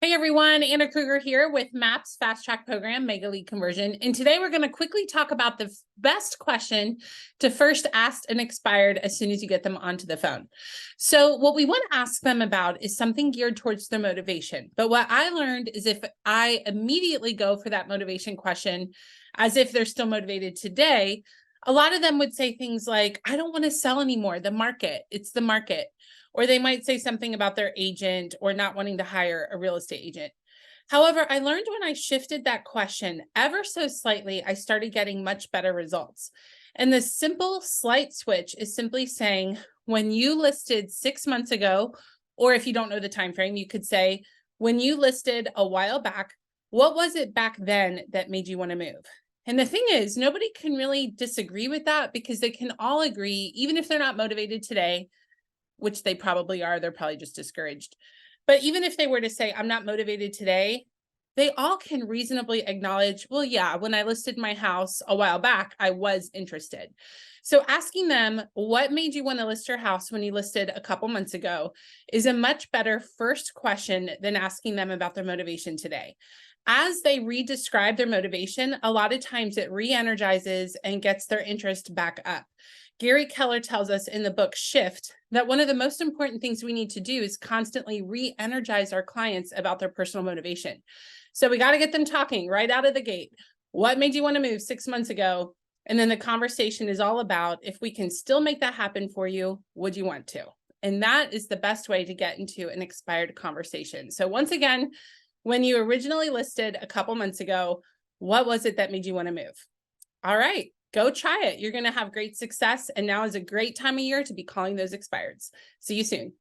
Hey everyone, Anna Krueger here with MAP's Fast Track Program, Mega Lead Conversion. And today we're going to quickly talk about the best question to first ask an expired as soon as you get them onto the phone. So what we want to ask them about is something geared towards their motivation. But what I learned is if I immediately go for that motivation question, as if they're still motivated today, a lot of them would say things like, I don't want to sell anymore. The market, it's the market. Or they might say something about their agent or not wanting to hire a real estate agent. However, I learned when I shifted that question ever so slightly, I started getting much better results. And the simple slight switch is simply saying, when you listed 6 months ago, or if you don't know the time frame, you could say, when you listed a while back, what was it back then that made you want to move? And the thing is, nobody can really disagree with that because they can all agree, even if they're not motivated today, which they probably are, they're probably just discouraged. But even if they were to say, I'm not motivated today, they all can reasonably acknowledge, well, yeah, when I listed my house a while back, I was interested. So asking them, what made you want to list your house when you listed a couple months ago is a much better first question than asking them about their motivation today. As they re-describe their motivation, a lot of times it re-energizes and gets their interest back up. Gary Keller tells us in the book Shift that one of the most important things we need to do is constantly re-energize our clients about their personal motivation. So we got to get them talking right out of the gate. What made you want to move 6 months ago? And then the conversation is all about, if we can still make that happen for you, would you want to? And that is the best way to get into an expired conversation. So once again, when you originally listed a couple months ago, what was it that made you want to move? All right, go try it. You're going to have great success. And now is a great time of year to be calling those expireds. See you soon.